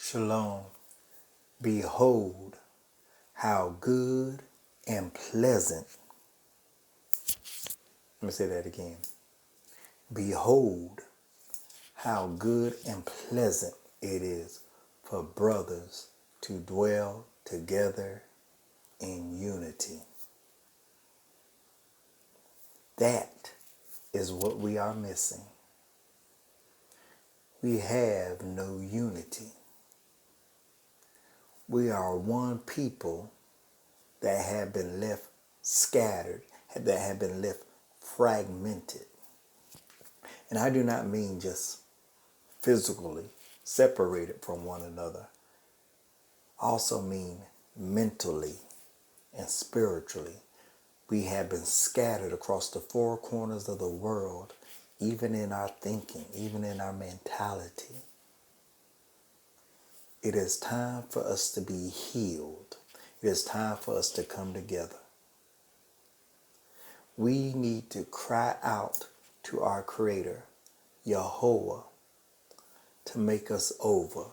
Shalom. Behold, how good and pleasant. Let me say that again. Behold, how good and pleasant it is for brothers to dwell together in unity. That is what we are missing. We have no unity. We are one people that have been left scattered, that have been left fragmented. And I do not mean just physically separated from one another. I also mean mentally and spiritually. We have been scattered across the four corners of the world, even in our thinking, even in our mentality. It is time for us to be healed. It is time for us to come together. We need to cry out to our Creator, Yahuwah, to make us over,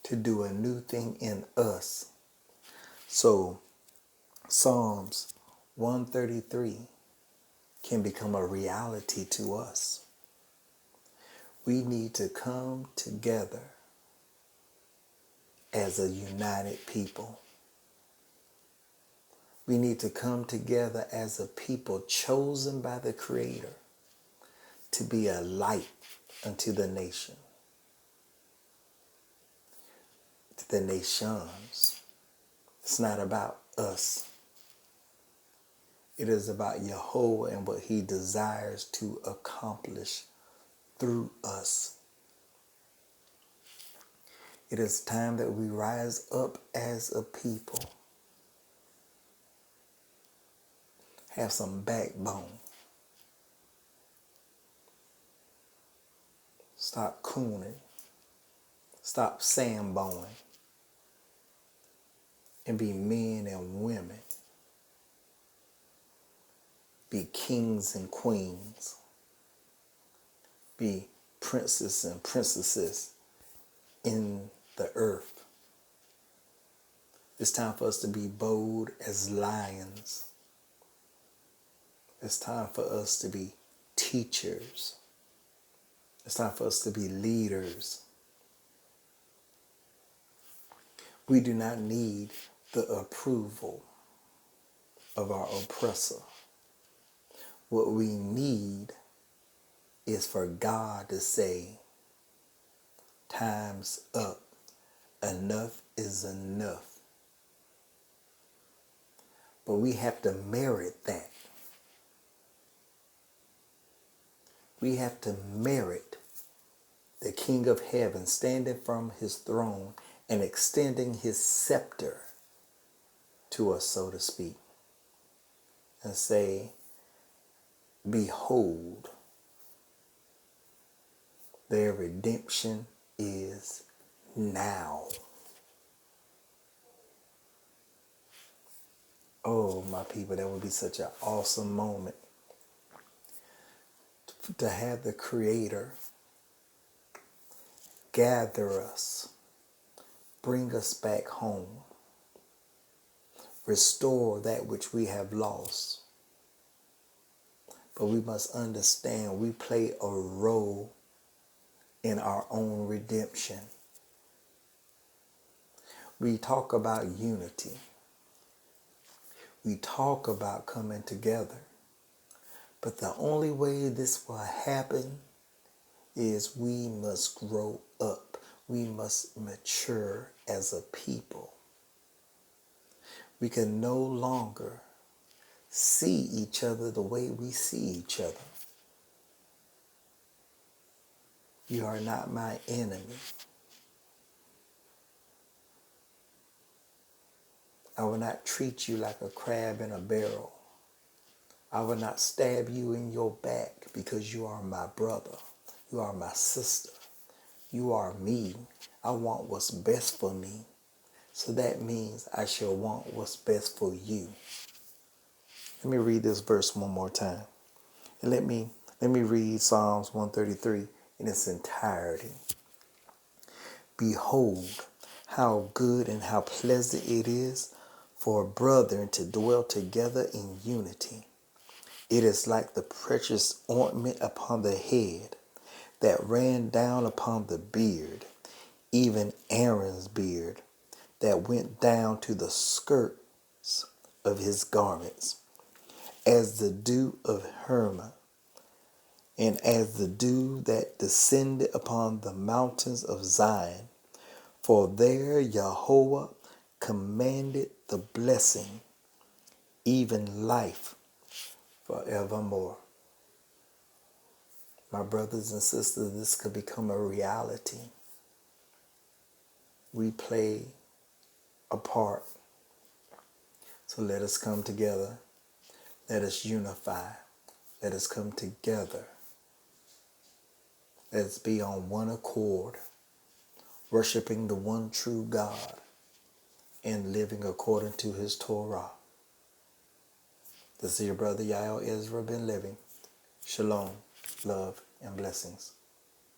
to do a new thing in us. So Psalms 133 can become a reality to us. We need to come together as a united people. We need to come together as a people chosen by the Creator to be a light unto the nation, to the nations. It's not about us. It is about Yahuwah and what He desires to accomplish through us. It is time that we rise up as a people. Have some backbone. Stop cooning. Stop sandboning. And be men and women. Be kings and queens. Be princes and princesses in the earth. It's time for us to be bold as lions. It's time for us to be teachers. It's time for us to be leaders. We do not need the approval of our oppressor. What we need is for God to say, time's up. Enough is enough. But we have to merit that. We have to merit the King of Heaven standing from His throne and extending His scepter to us, so to speak, and say, behold, their redemption is now. Oh, my people, that would be such an awesome moment to have the Creator gather us, bring us back home, restore that which we have lost. But we must understand we play a role in our own redemption. We talk about unity. We talk about coming together. But the only way this will happen is we must grow up. We must mature as a people. We can no longer see each other the way we see each other. You are not my enemy. I will not treat you like a crab in a barrel. I will not stab you in your back because you are my brother. You are my sister. You are me. I want what's best for me. So that means I shall want what's best for you. Let me read this verse one more time. And let me read Psalms 133 in its entirety. Behold, how good and how pleasant it is for brethren to dwell together in unity. It is like the precious ointment upon the head that ran down upon the beard, even Aaron's beard, that went down to the skirts of his garments, as the dew of Hermon, and as the dew that descended upon the mountains of Zion. For there Yahweh commanded the blessing, even life forevermore. My brothers and sisters, this could become a reality. We play a part. So let us come together. Let us unify. Let us come together. Let us be on one accord, worshiping the one true God and living according to his Torah. This is your brother Yael Ezra Ben Living. Shalom, love, and blessings.